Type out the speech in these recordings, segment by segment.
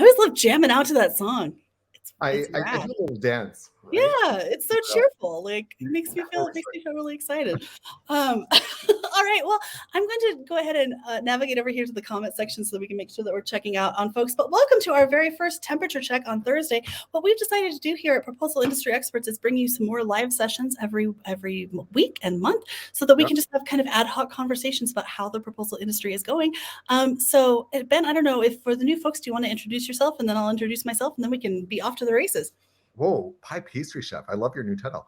always love jamming out to that song. I It's do rad. a little dance. Right? Yeah, it's so cheerful. Like it makes me feel really excited. All right, well, I'm going to go ahead and navigate over here to the comment section so that we can make sure that we're checking out on folks. But welcome to our very first temperature check on Thursday. What we've decided to do here at Proposal Industry Experts is bring you some more live sessions every week and month so that we can just have kind of ad hoc conversations about how the proposal industry is going. So Ben, I don't know if for the new folks, do you want to introduce yourself, and then I'll introduce myself, and then we can be off to the races. Whoa, pie pastry chef. I love your new title.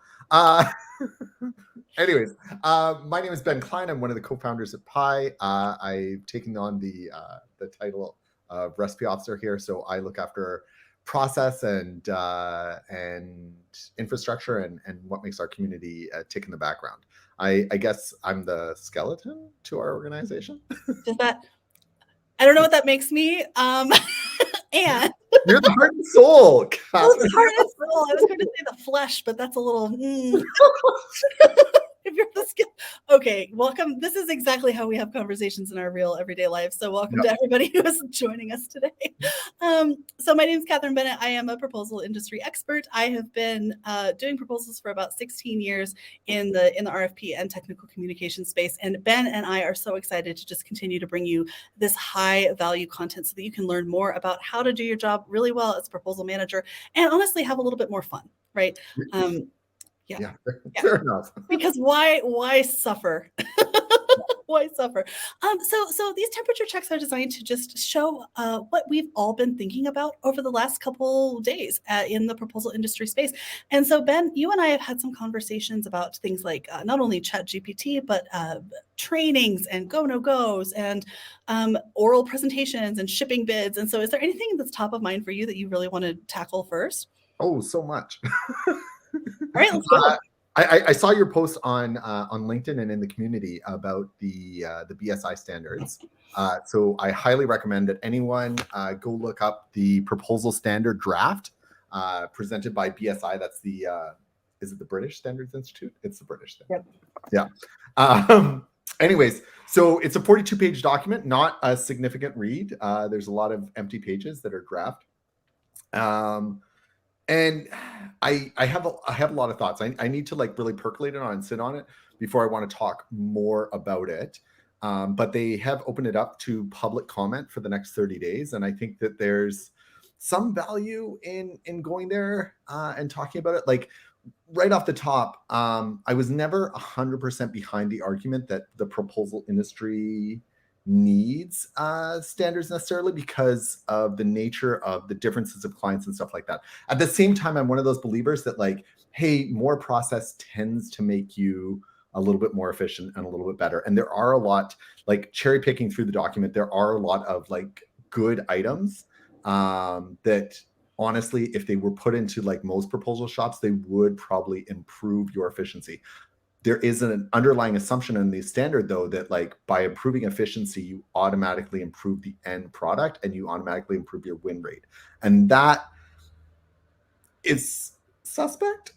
Anyways, my name is Ben Klein. I'm one of the co-founders at Pi. I've taken on the title of recipe officer here. So I look after process and infrastructure and what makes our community tick in the background. I guess I'm the skeleton to our organization. I don't know what that makes me. And you're the heart and soul. Well, the heart and soul. I was going to say the flesh, but that's a little. If you're the skin. Okay, welcome. This is exactly how we have conversations in our real everyday life. So welcome to everybody who is joining us today. So my name is Catherine Bennett. I am a proposal industry expert. I have been doing proposals for about 16 years in the RFP and technical communication space. And Ben and I are so excited to just continue to bring you this high value content so that you can learn more about how to do your job really well as a proposal manager and honestly have a little bit more fun, right? Yeah. Fair enough. Because why suffer? Why suffer? So these temperature checks are designed to just show what we've all been thinking about over the last couple days in the proposal industry space. And so Ben, you and I have had some conversations about things like not only ChatGPT, but trainings and go-no-goes and oral presentations and shipping bids. And so is there anything that's top of mind for you that you really want to tackle first? Oh, so much. All right, let's go. I saw your post on LinkedIn and in the community about the BSI standards. So I highly recommend that anyone go look up the proposal standard draft presented by BSI. That's the is it the British Standards Institute? It's the British Standard. Yep. Yeah. Anyways, so it's a 42-page document, not a significant read. There's a lot of empty pages that are draft. And I have a lot of thoughts. I need to like really percolate it on and sit on it before I want to talk more about it. But they have opened it up to public comment for the next 30 days. And I think that there's some value in going there and talking about it. Like right off the top, I was never 100% behind the argument that the proposal industry needs standards necessarily because of the nature of the differences of clients and stuff like that. At the same time, I'm one of those believers that like, hey, more process tends to make you a little bit more efficient and a little bit better. And there are a lot, like cherry picking through the document, there are a lot of like good items that honestly, if they were put into like most proposal shops, they would probably improve your efficiency. There is an underlying assumption in the standard, though, that like by improving efficiency, you automatically improve the end product and you automatically improve your win rate. And that is suspect.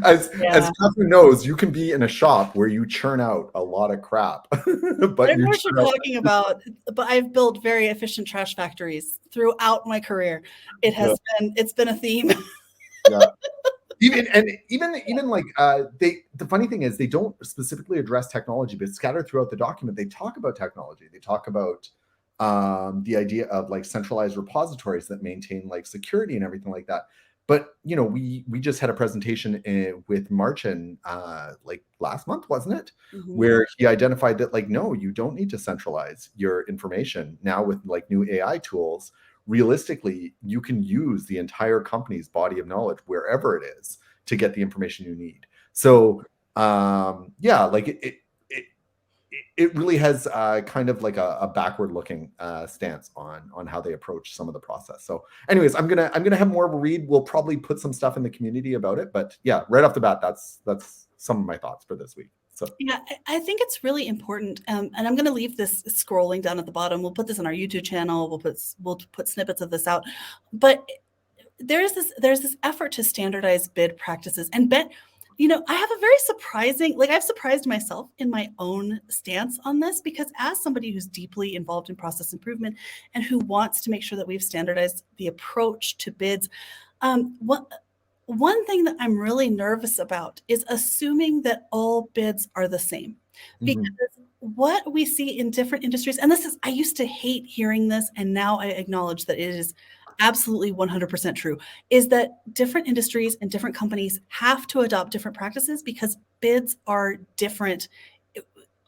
As Catherine knows, you can be in a shop where you churn out a lot of crap. But I know what you're talking about, but I've built very efficient trash factories throughout my career. It's been a theme. Yeah. Even like the funny thing is they don't specifically address technology, but scattered throughout the document they talk about technology. They talk about the idea of like centralized repositories that maintain like security and everything like that. But you know, we just had a presentation with Marchin like last month, wasn't it? Mm-hmm. Where he identified that like, no, you don't need to centralize your information now with like new AI tools. Realistically, you can use the entire company's body of knowledge wherever it is to get the information you need. So yeah, like it really has kind of like a backward looking stance on how they approach some of the process. So anyways, I'm gonna have more of a read. We'll probably put some stuff in the community about it, but yeah, right off the bat, that's some of my thoughts for this week. So yeah, I think it's really important, and I'm going to leave this scrolling down at the bottom. We'll put this on our YouTube channel. We'll put snippets of this out, but there's this effort to standardize bid practices. And Ben, I have a very surprising, like I've surprised myself in my own stance on this, because as somebody who's deeply involved in process improvement and who wants to make sure that we've standardized the approach to bids, one thing that I'm really nervous about is assuming that all bids are the same. Because Mhm. what we see in different industries, and I used to hate hearing this, and now I acknowledge that it is absolutely 100% true, is that different industries and different companies have to adopt different practices because bids are different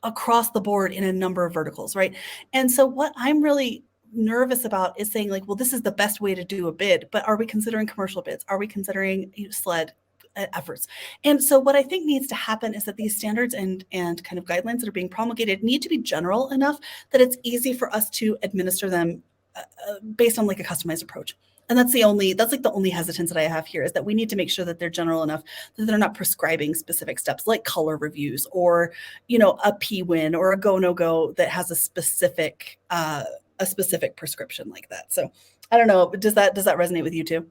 across the board in a number of verticals, right? And so what I'm really nervous about is saying, like, well, this is the best way to do a bid, but are we considering commercial bids? Are we considering SLED efforts? And so what I think needs to happen is that these standards and kind of guidelines that are being promulgated need to be general enough that it's easy for us to administer them based on like a customized approach. And that's like the only hesitance that I have here, is that we need to make sure that they're general enough that they're not prescribing specific steps like color reviews or, a P-win or a go no go that has a specific prescription like that. So I don't know. Does that resonate with you too?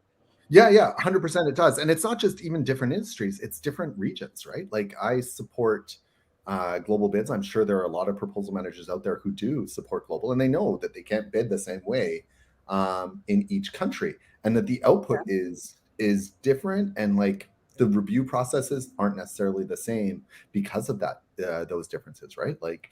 Yeah, 100% it does. And it's not just even different industries, it's different regions, right? Like I support global bids. I'm sure there are a lot of proposal managers out there who do support global, and they know that they can't bid the same way in each country, and that the output Yeah. is different, and like the review processes aren't necessarily the same because of that those differences, right? Like,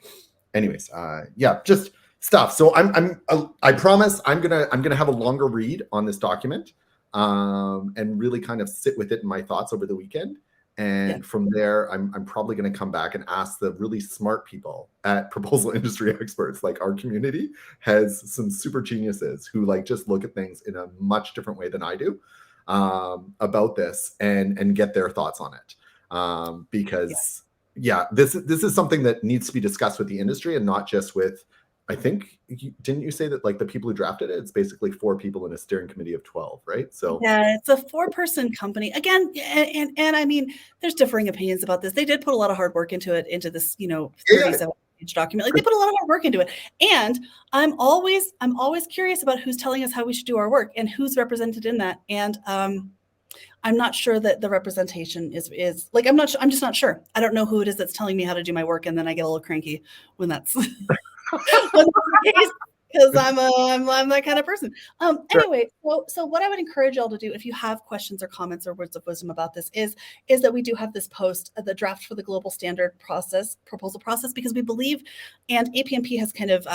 anyways, yeah, just stuff. So I promise I'm gonna have a longer read on this document and really kind of sit with it in my thoughts over the weekend. Yeah. And from there, I'm probably going to come back and ask the really smart people at proposal industry experts. Like our community has some super geniuses who like just look at things in a much different way than I do about this and get their thoughts on it. Yeah. Because yeah, this is something that needs to be discussed with the industry and not just with. I think didn't you say that like the people who drafted it, it's basically 4 people in a steering committee of 12, right? So Yeah, it's a 4-person company. Again, and I mean, there's differing opinions about this. They did put a lot of hard work into this, yeah, 37-page document. Like they put a lot of hard work into it. And I'm always curious about who's telling us how we should do our work and who's represented in that. And I'm not sure that the representation is like I'm just not sure. I don't know who it is that's telling me how to do my work, and then I get a little cranky when that's when that's the case, because I'm that kind of person. sure. Anyway, so what I would encourage y'all to do, if you have questions or comments or words of wisdom about this, is that we do have this post, the draft for the global standard proposal process, because we believe, and APMP has kind of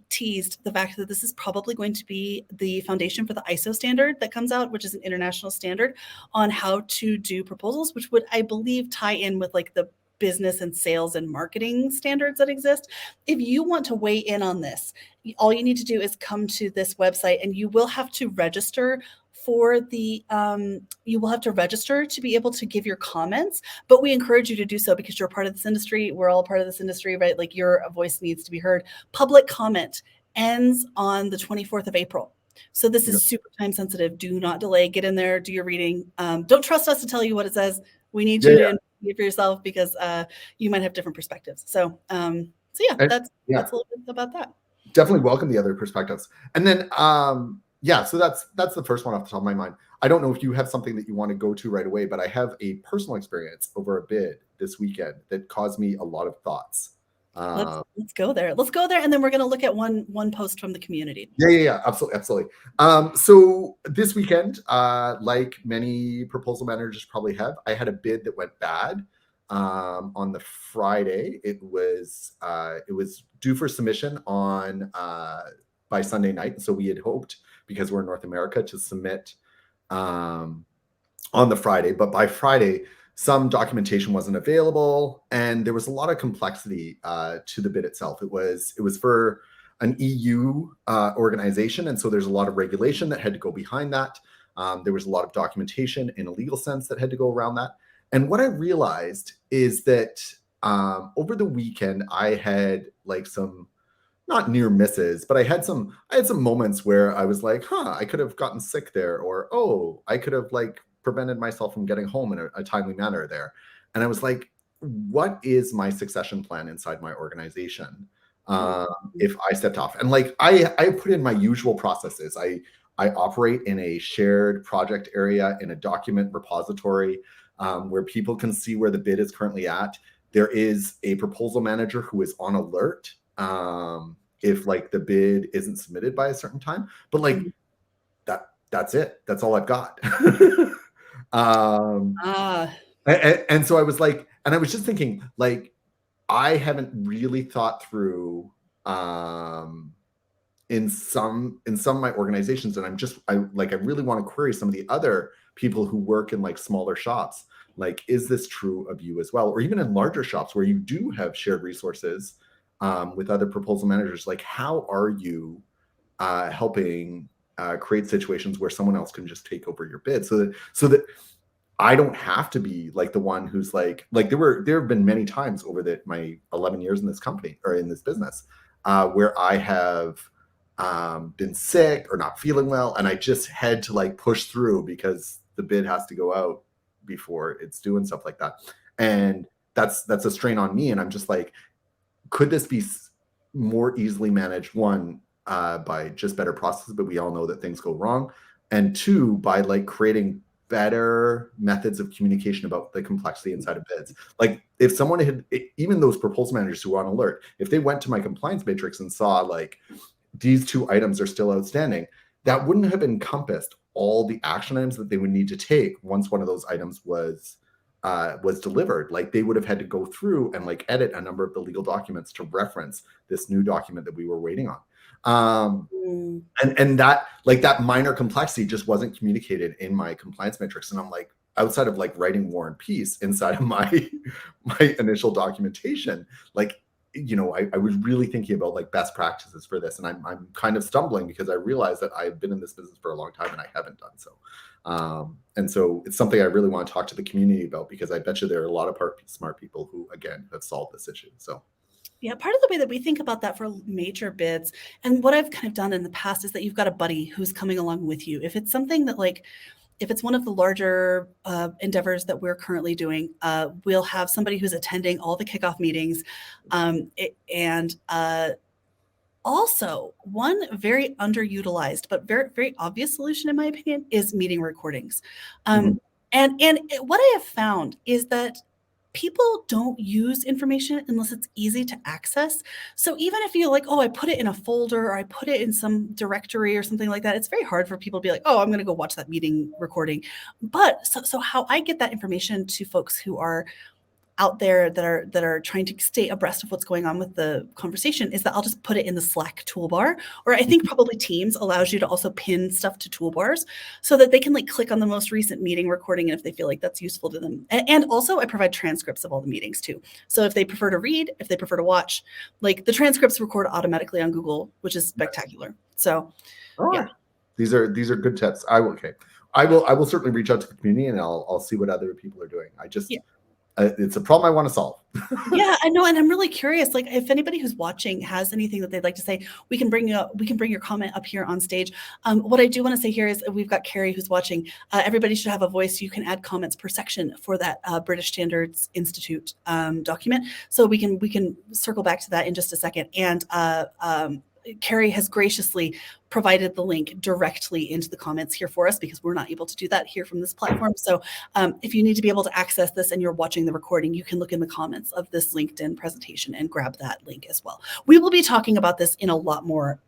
teased the fact that this is probably going to be the foundation for the ISO standard that comes out, which is an international standard on how to do proposals, which would, I believe, tie in with like the business and sales and marketing standards that exist. If you want to weigh in on this, all you need to do is come to this website, and you will have to register to be able to give your comments. But we encourage you to do so because you're part of this industry. We're all part of this industry, right? Like your voice needs to be heard. Public comment ends on the 24th of April. So this Yeah. is super time sensitive. Do not delay. Get in there, do your reading. Don't trust us to tell you what it says. We need Yeah, you yeah. to see it for yourself, because you might have different perspectives. So yeah, And, that's yeah, a little bit about that. definitely welcome the other perspectives. And then yeah, so that's the first one off the top of my mind. I don't know if you have something that you want to go to right away, but I have a personal experience over a bid this weekend that caused me a lot of thoughts. Let's go there. Let's go there, and then we're going to look at one post from the community. Yeah, absolutely. So this weekend, like many proposal managers probably have, I had a bid that went bad on the Friday. It was due for submission on by Sunday night. So we had hoped, because we're in North America, to submit um, on the Friday, but by Friday, some documentation wasn't available, and there was a lot of complexity to the bid itself. It was for an EU organization, and so there's a lot of regulation that had to go behind that. There was a lot of documentation in a legal sense that had to go around that. And what I realized is that over the weekend, I had like some not near misses, but I had some moments where I was like, I could have gotten sick there, or oh, I could have like prevented myself from getting home in a timely manner there. And I was like, what is my succession plan inside my organization if I stepped off? And like I put in my usual processes. I operate in a shared project area in a document repository. where people can see where the bid is currently at. There is a proposal manager who is on alert if like the bid isn't submitted by a certain time, but like that's it. That's all I've got. And so I was like, and I was just thinking, like, I haven't really thought through in some of my organizations, and I really want to query some of the other people who work in like smaller shops. Like, is this true of you as well? Or even in larger shops where you do have shared resources with other proposal managers, like how are you helping create situations where someone else can just take over your bid so that I don't have to be like the one who's like there have been many times over my 11 years in this company or in this business where I have been sick or not feeling well, and I just had to like push through because the bid has to go out before it's due and stuff like that. And that's a strain on me. And I'm just like, could this be more easily managed? One, by just better processes, but we all know that things go wrong. And two, by like creating better methods of communication about the complexity inside of bids. Like if someone had, even those proposal managers who are on alert, if they went to my compliance matrix and saw like these 2 items are still outstanding, that wouldn't have encompassed all the action items that they would need to take once one of those items was delivered. Like they would have had to go through and like edit a number of the legal documents to reference this new document that we were waiting on. And that like that minor complexity just wasn't communicated in my compliance matrix. And I'm like, outside of like writing War and Peace inside of my initial documentation, like, you know, I was really thinking about like best practices for this. And I'm kind of stumbling because I realized that I've been in this business for a long time and I haven't done so. And so it's something I really want to talk to the community about, because I bet you there are a lot of smart people who, again, have solved this issue. So. Yeah, part of the way that we think about that for major bids, and what I've kind of done in the past, is that you've got a buddy who's coming along with you. If it's something that like, if it's one of the larger endeavors that we're currently doing, we'll have somebody who's attending all the kickoff meetings. Also, one very underutilized but very, very obvious solution, in my opinion, is meeting recordings. And what I have found is that people don't use information unless it's easy to access. So even if you're like, oh, I put it in a folder or I put it in some directory or something like that, it's very hard for people to be like, oh, I'm going to go watch that meeting recording. But so how I get that information to folks who are out there that are trying to stay abreast of what's going on with the conversation is that I'll just put it in the Slack toolbar, or I think probably Teams allows you to also pin stuff to toolbars so that they can like click on the most recent meeting recording and if they feel like that's useful to them. And also I provide transcripts of all the meetings too. So if they prefer to read, if they prefer to watch, like the transcripts record automatically on Google, which is spectacular. So yeah. These are good tips. I will certainly reach out to the community and I'll see what other people are doing. It's a problem I want to solve. Yeah, I know. And I'm really curious, like if anybody who's watching has anything that they'd like to say, we can bring your comment up here on stage. What I do want to say here is we've got Carrie who's watching. Everybody should have a voice. You can add comments per section for that British Standards Institute document. So we can circle back to that in just a second. And Carrie has graciously provided the link directly into the comments here for us because we're not able to do that here from this platform. So if you need to be able to access this and you're watching the recording, you can look in the comments of this LinkedIn presentation and grab that link as well. We will be talking about this in a lot more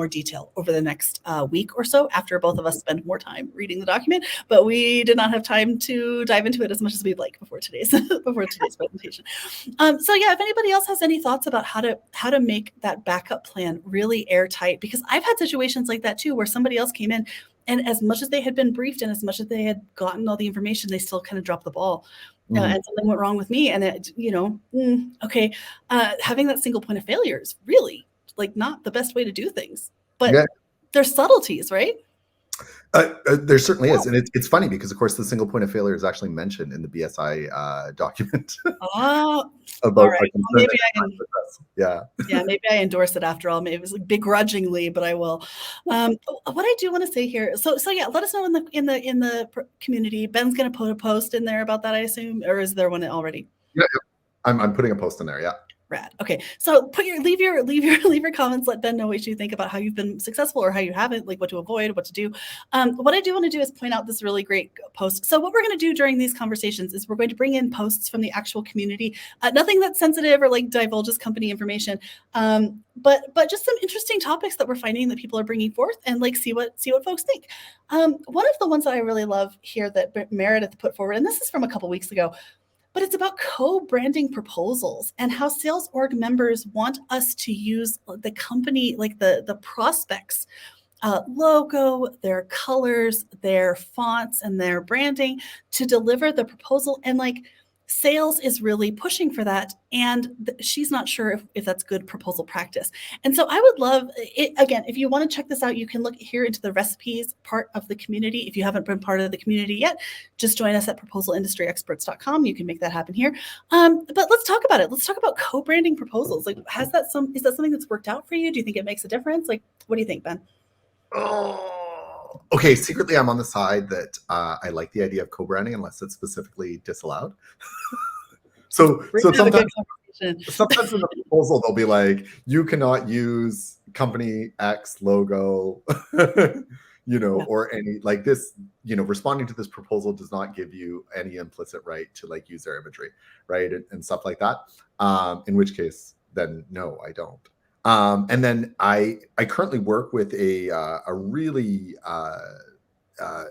detail over the next week or so after both of us spend more time reading the document, but we did not have time to dive into it as much as we'd like before today's presentation. So yeah, if anybody else has any thoughts about how to make that backup plan really airtight, because I've had situations like that too, where somebody else came in and as much as they had been briefed and as much as they had gotten all the information, they still kind of dropped the ball. And something went wrong with me. And it, having that single point of failure is really like not the best way to do things, but there's subtleties, right? There certainly is. And it's funny because, of course, the single point of failure is actually mentioned in the BSI document. About right. Maybe maybe I endorse it after all. Maybe it was like begrudgingly, but I will. What I do want to say here, so yeah, let us know in the community. Ben's going to put a post in there about that, I assume, or is there one already? Yeah, I'm putting a post in there. Yeah. Rad. Okay. So leave your comments. Let Ben know what you think about how you've been successful or how you haven't, like what to avoid, what to do. What I do want to do is point out this really great post. So what we're going to do during these conversations is we're going to bring in posts from the actual community. Nothing that's sensitive or like divulges company information. But just some interesting topics that we're finding that people are bringing forth, and like see what folks think. One of the ones that I really love here that Meredith put forward, and this is from a couple weeks ago, but it's about co-branding proposals and how sales org members want us to use the company, like the prospects logo, their colors, their fonts, and their branding to deliver the proposal. And like sales is really pushing for that. And she's not sure if that's good proposal practice. And so I would love it. Again, if you want to check this out, you can look here into the recipes part of the community. If you haven't been part of the community yet, just join us at proposalindustryexperts.com. You can make that happen here. But let's talk about it. Let's talk about co-branding proposals. Like, is that something that's worked out for you? Do you think it makes a difference? Like, what do you think, Ben? Oh, okay. Secretly, I'm on the side that I like the idea of co-branding unless it's specifically disallowed. so sometimes in the proposal, they'll be like, you cannot use company X logo, or any like this, responding to this proposal does not give you any implicit right to like use their imagery, right? And stuff like that. In which case, then no, I don't. And then I currently work with a really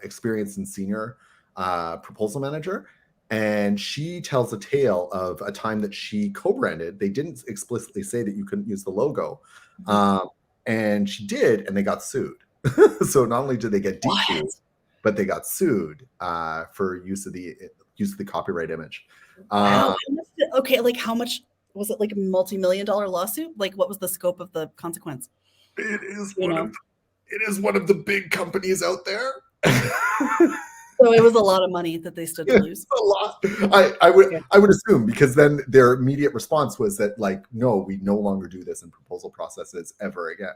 experienced and senior proposal manager, and she tells a tale of a time that she co-branded. They didn't explicitly say that you couldn't use the logo, and she did, and they got sued. So not only did they get DQ'd, but they got sued for use of the copyright image. Wow. Okay, like how much? Was it like a multi-million-dollar lawsuit? Like what was the scope of the consequence? It is one of the big companies out there. So it was a lot of money that they stood to lose. A lot. I would assume, because then their immediate response was that like, no, we no longer do this in proposal processes ever again.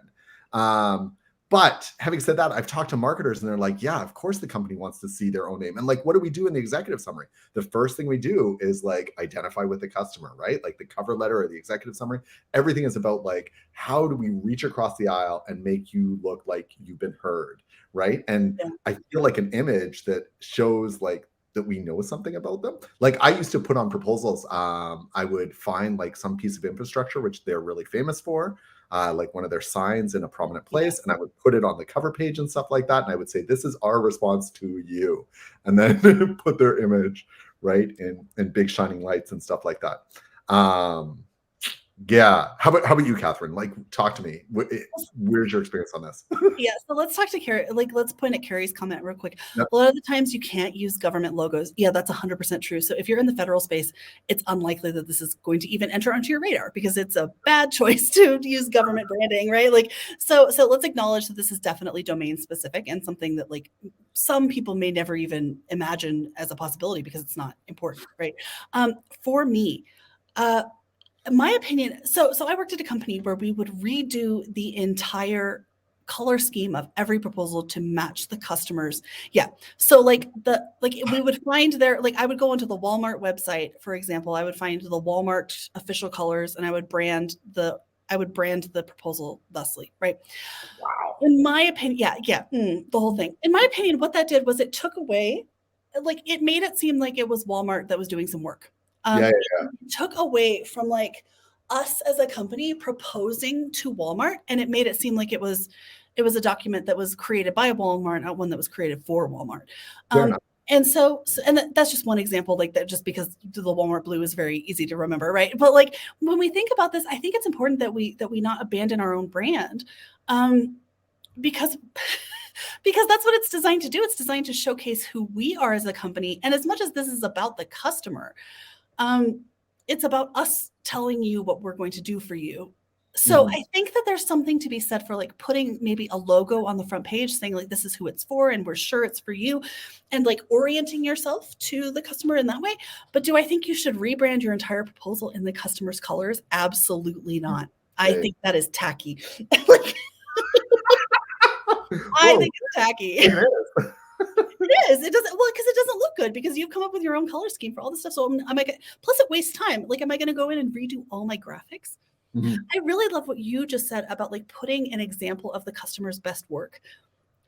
But having said that, I've talked to marketers and they're like, yeah, of course the company wants to see their own name. And like, what do we do in the executive summary? The first thing we do is like identify with the customer, right? Like the cover letter or the executive summary, everything is about like, how do we reach across the aisle and make you look like you've been heard, right? And I feel like an image that shows like that we know something about them. Like I used to put on proposals, I would find like some piece of infrastructure, which they're really famous for, like one of their signs in a prominent place, and I would put it on the cover page and stuff like that. And I would say, this is our response to you. And then put their image right in big shining lights and stuff like that. Yeah. How about you, Catherine? Like, talk to me. Where's your experience on this? Yeah. So let's talk to Carrie. Like, let's point at Carrie's comment real quick. Yep. A lot of the times you can't use government logos. Yeah, that's 100% true. So if you're in the federal space, it's unlikely that this is going to even enter onto your radar because it's a bad choice to use government branding, right? Like, so let's acknowledge that this is definitely domain specific and something that like some people may never even imagine as a possibility because it's not important, right? For me, my opinion, so I worked at a company where we would redo the entire color scheme of every proposal to match the customers. Yeah. So like we would find I would go onto the Walmart website, for example, I would find the Walmart official colors and I would brand the proposal thusly, right? Wow. In my opinion, the whole thing. In my opinion, what that did was it took away, like it made it seem like it was Walmart that was doing some work. It took away from like us as a company proposing to Walmart, and it made it seem like it was a document that was created by Walmart, not one that was created for Walmart. And that's just one example, like that, just because the Walmart blue is very easy to remember, right? But like when we think about this, I think it's important that we not abandon our own brand, because that's what it's designed to do. It's designed to showcase who we are as a company, and as much as this is about the customer, it's about us telling you what we're going to do for you. So I think that there's something to be said for like putting maybe a logo on the front page saying like, this is who it's for, and we're sure it's for you, and like orienting yourself to the customer in that way. But do I think you should rebrand your entire proposal in the customer's colors? Absolutely not. I think that is tacky. I think it's tacky. It does. It doesn't, well, because it doesn't look good because you've come up with your own color scheme for all this stuff. So plus it wastes time. Like, am I going to go in and redo all my graphics? I really love what you just said about like putting an example of the customer's best work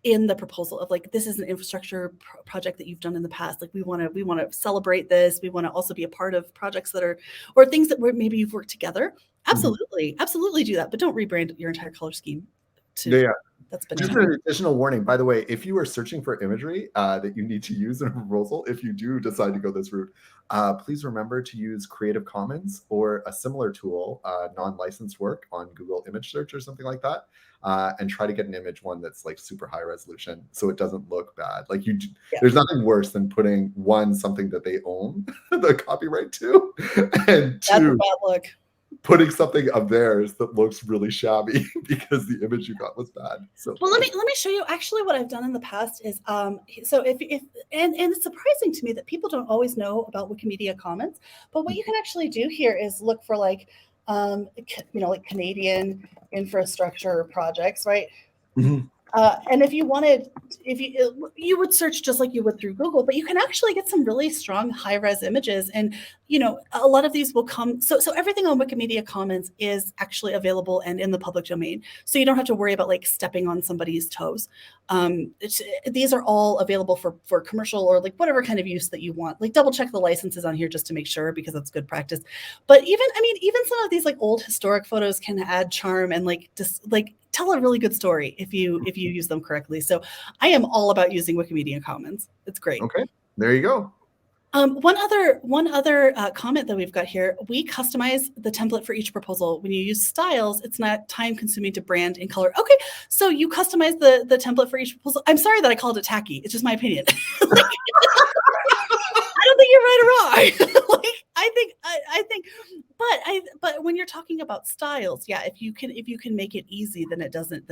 in the proposal of like, this is an infrastructure project that you've done in the past. Like we want to celebrate this. We want to also be a part of projects that are, or things that maybe you've worked together. Absolutely. Absolutely do that. But don't rebrand your entire color scheme to that's just an additional warning, by the way, if you are searching for imagery that you need to use in a proposal, if you do decide to go this route, please remember to use Creative Commons or a similar tool, non-licensed work on Google Image Search or something like that, and try to get an image one that's like super high resolution so it doesn't look bad. Like there's nothing worse than putting something that they own the copyright to, and that's a bad look. Putting something of theirs that looks really shabby because the image you got was bad. So well, let me show you actually what I've done in the past is so if and it's surprising to me that people don't always know about Wikimedia Commons, but what you can actually do here is look for like like Canadian infrastructure projects, right? And if you wanted, you would search just like you would through Google, but you can actually get some really strong high-res images. And, a lot of these will come. So everything on Wikimedia Commons is actually available and in the public domain. So you don't have to worry about like stepping on somebody's toes. These are all available for commercial or like whatever kind of use that you want. Like double check the licenses on here just to make sure, because that's good practice. But even some of these like old historic photos can add charm and like just like tell a really good story if you use them correctly. So I am all about using Wikimedia Commons. It's great. Okay, there you go. One other comment that we've got here: we customize the template for each proposal. When you use styles, it's not time consuming to brand in color. Okay, so you customize the template for each proposal. I'm sorry that I called it tacky. It's just my opinion. I don't think you're right or wrong. Like I think, but when you're talking about styles, yeah, if you can make it easy, then it doesn't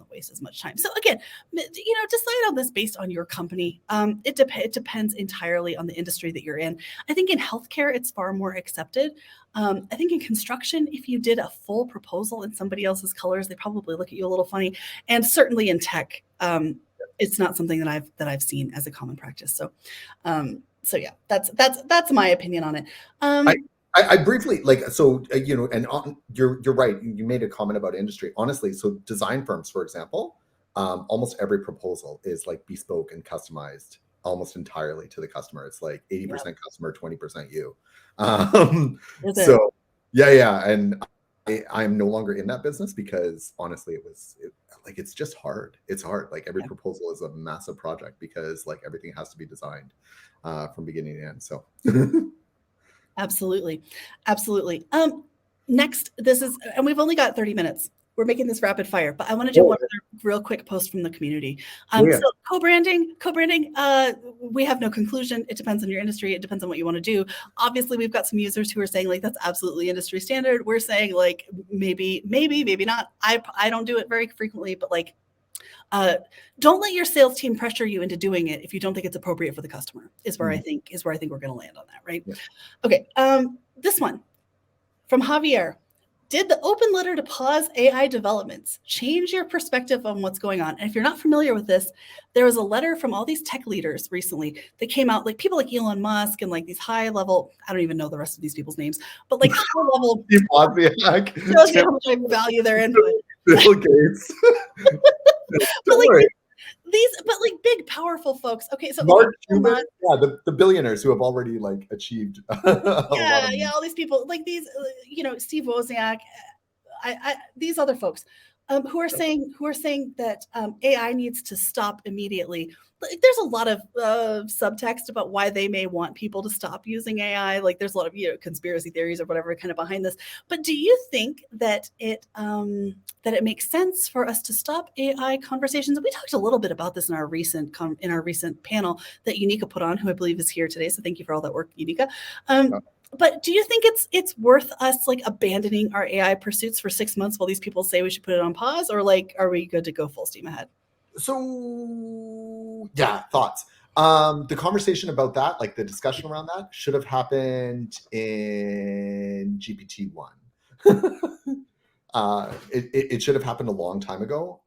waste as much time. So again, decide on this based on your company. It depends entirely on the industry that you're in. I think in healthcare, it's far more accepted. I think in construction, if you did a full proposal in somebody else's colors, they probably look at you a little funny. And certainly in tech, it's not something that I've seen as a common practice. So yeah, that's my opinion on it. I briefly you're right. You made a comment about industry. Honestly, so design firms, for example, almost every proposal is like bespoke and customized almost entirely to the customer. It's like 80% customer, 20% you. So yeah, and I'm no longer in that business because honestly, it's just hard. It's hard. Like every proposal is a massive project because like everything has to be designed from beginning to end. So absolutely. Next, and we've only got 30 minutes. We're making this rapid fire, but I want to do one other real quick post from the community. So co-branding, we have no conclusion. It depends on your industry. It depends on what you want to do. Obviously, we've got some users who are saying like, that's absolutely industry standard. We're saying like, maybe not. I don't do it very frequently, but like, don't let your sales team pressure you into doing it if you don't think it's appropriate for the customer, is where I think we're going to land on that, right? Yeah. Okay. This one from Javier. Did the open letter to pause AI developments change your perspective on what's going on? And if you're not familiar with this, there was a letter from all these tech leaders recently that came out, like people like Elon Musk and like these high level, I don't even know the rest of these people's names, but like high level, shows you how much I value their input. Bill Gates. But like big, powerful folks. Okay, so Mark Cuban, the billionaires who have already like achieved. All these people, like these, Steve Wozniak, these other folks, who are saying that AI needs to stop immediately. There's a lot of subtext about why they may want people to stop using AI. Like there's a lot of conspiracy theories or whatever kind of behind this. But do you think that it makes sense for us to stop AI conversations? We talked a little bit about this in our recent panel that Unica put on, who I believe is here today. So thank you for all that work, Unica. But do you think it's worth us like abandoning our AI pursuits for 6 months while these people say we should put it on pause, or like are we good to go full steam ahead? So yeah, thoughts. The conversation about that, like the discussion around that, should have happened in GPT-1. It should have happened a long time ago.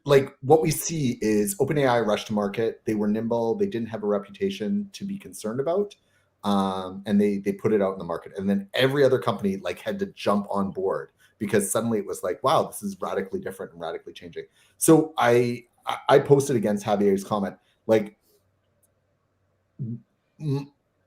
Like what we see is OpenAI rushed to market. They were nimble. They didn't have a reputation to be concerned about, and they put it out in the market. And then every other company like had to jump on board because suddenly it was like, wow, this is radically different and radically changing. So I posted against Javier's comment, like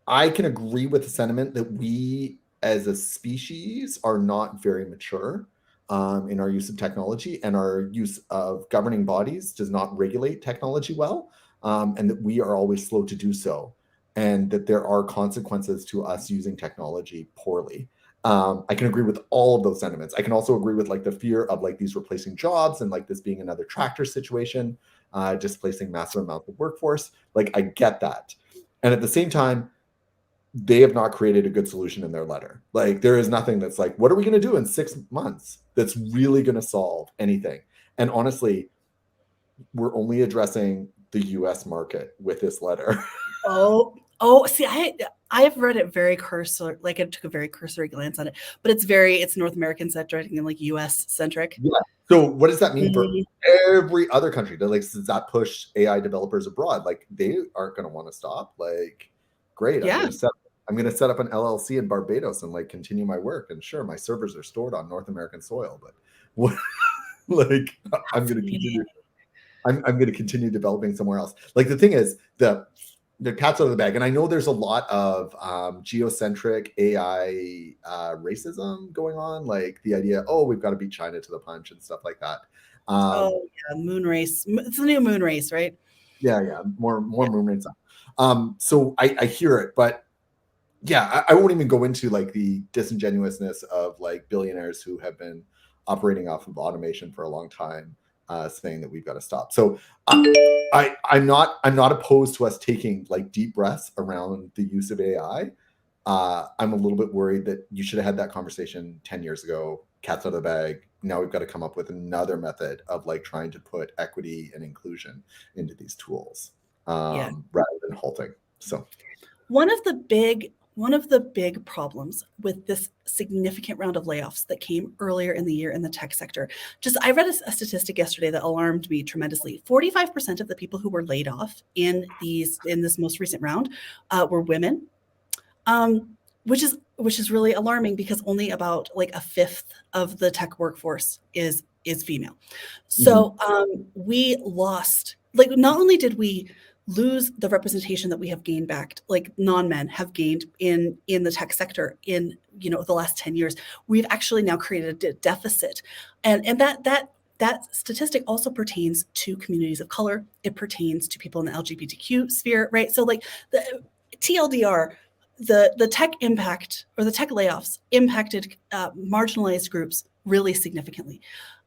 I can agree with the sentiment that we as a species are not very mature in our use of technology, and our use of governing bodies does not regulate technology well, and that we are always slow to do so, and that there are consequences to us using technology poorly. I can agree with all of those sentiments. I can also agree with like the fear of like these replacing jobs and like this being another tractor situation, displacing massive amounts of workforce. Like I get that. And at the same time, they have not created a good solution in their letter. Like there is nothing that's like, what are we going to do in 6 months that's really going to solve anything? And honestly, we're only addressing the US market with this letter. See, I've read it very cursory, like I took a very cursory glance on it, but it's North American centric and like US centric. Yeah. So what does that mean for every other country? Like, does that push AI developers abroad? Like they aren't going to want to stop. Like, great, Yeah. I'm going to set up an LLC in Barbados and like continue my work. And sure, my servers are stored on North American soil, but what? Like, I'm going to continue. I'm going to continue developing somewhere else. Like the thing is, the cat's out of the bag, and I know there's a lot of geocentric AI racism going on, like the idea, oh, we've got to beat China to the punch and stuff like that. Moon race. It's the new moon race, right? Yeah, more moon race. So I hear it, but yeah, I won't even go into like the disingenuousness of like billionaires who have been operating off of automation for a long time, saying that we've got to stop. So I'm not opposed to us taking like deep breaths around the use of AI. I'm a little bit worried that you should have had that conversation 10 years ago. Cat's out of the bag. Now we've got to come up with another method of like trying to put equity and inclusion into these tools, rather than halting. So one of the big problems with this significant round of layoffs that came earlier in the year in the tech sector, I read a statistic yesterday that alarmed me tremendously. 45% of the people who were laid off in this most recent round were women, which is really alarming because only about like a fifth of the tech workforce is female. So we lost, like, not only did we lose the representation that we have gained back, like non-men have gained in the tech sector in the last 10 years, we've actually now created a deficit, and that statistic also pertains to communities of color. It pertains to people in the LGBTQ sphere, right? So like the TLDR, the tech impact or the tech layoffs impacted marginalized groups really significantly.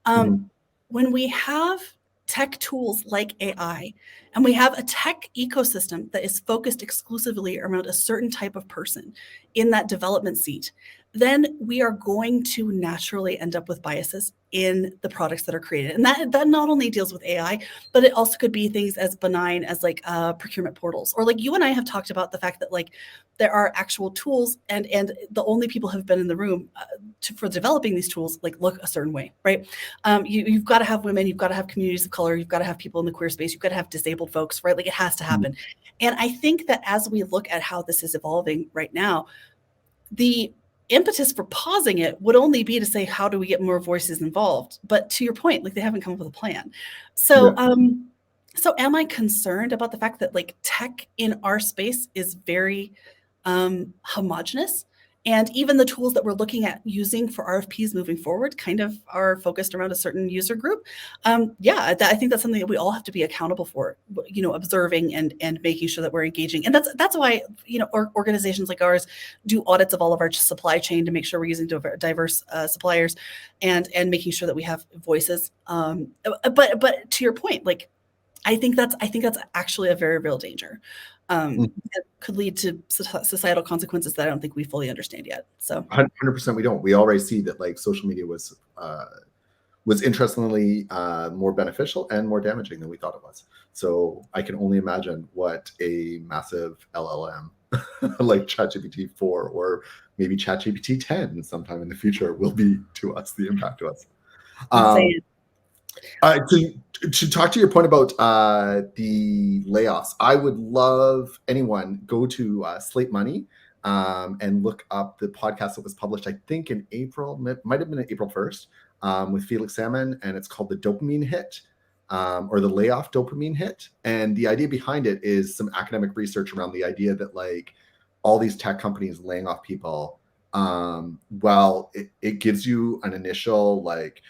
When we have tech tools like AI, and we have a tech ecosystem that is focused exclusively around a certain type of person in that development seat, then we are going to naturally end up with biases in the products that are created. And that not only deals with AI, but it also could be things as benign as like procurement portals, or like you and I have talked about the fact that like there are actual tools and the only people who have been in the room for developing these tools like look a certain way, right? You've got to have women, you've got to have communities of color, you've got to have people in the queer space, you've got to have disabled folks, right? Like it has to happen. And I think that as we look at how this is evolving right now, the impetus for pausing it would only be to say, how do we get more voices involved? But to your point, like they haven't come up with a plan. So, so am I concerned about the fact that like tech in our space is very homogenous? And even the tools that we're looking at using for RFPs moving forward kind of are focused around a certain user group. I think that's something that we all have to be accountable for, observing and making sure that we're engaging. And that's why, organizations like ours do audits of all of our supply chain to make sure we're using diverse suppliers and making sure that we have voices. But to your point, like, I think that's actually a very real danger. It could lead to societal consequences that I don't think we fully understand yet. So 100% we don't. We already see that like social media was interestingly more beneficial and more damaging than we thought it was. So I can only imagine what a massive LLM like ChatGPT 4 or maybe ChatGPT 10 sometime in the future will be to us, the impact to us. To talk to your point about the layoffs, I would love anyone go to Slate Money and look up the podcast that was published, I think in April, might have been April 1st, with Felix Salmon, and it's called The Dopamine Hit, or The Layoff Dopamine Hit. And the idea behind it is some academic research around the idea that like all these tech companies laying off people, well, it gives you an initial like,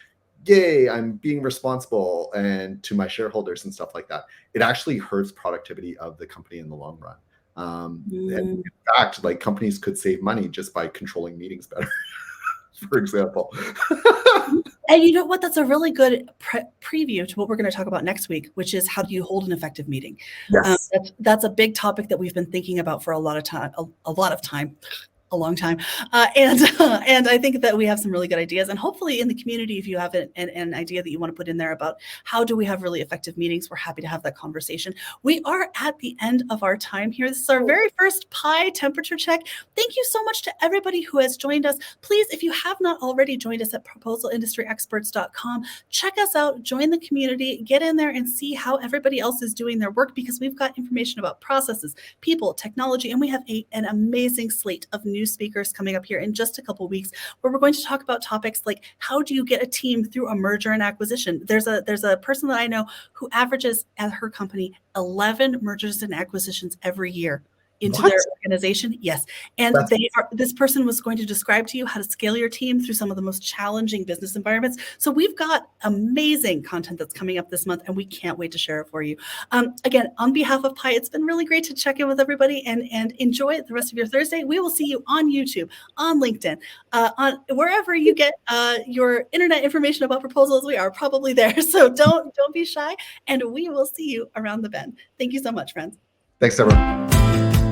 yay, I'm being responsible, and to my shareholders and stuff like that. It actually hurts productivity of the company in the long run. And in fact, like companies could save money just by controlling meetings better, for example. And you know what? That's a really good preview to what we're going to talk about next week, which is how do you hold an effective meeting? Yes. That's a big topic that we've been thinking about for a lot of time, a long time. And I think that we have some really good ideas. And hopefully in the community, if you have an idea that you want to put in there about how do we have really effective meetings, we're happy to have that conversation. We are at the end of our time here. This is our very first Pi temperature check. Thank you so much to everybody who has joined us. Please, if you have not already joined us at proposalindustryexperts.com, check us out, join the community, get in there and see how everybody else is doing their work, because we've got information about processes, people, technology, and we have an amazing slate of new speakers coming up here in just a couple of weeks, where we're going to talk about topics like how do you get a team through a merger and acquisition. There's a person that I know who averages at her company 11 mergers and acquisitions every year into their organization. Yes. And this person was going to describe to you how to scale your team through some of the most challenging business environments. So we've got amazing content that's coming up this month, and we can't wait to share it for you. Again, on behalf of Pi, it's been really great to check in with everybody, and enjoy the rest of your Thursday. We will see you on YouTube, on LinkedIn, on wherever you get your internet information about proposals. We are probably there. So don't be shy, and we will see you around the bend. Thank you so much, friends. Thanks, everyone.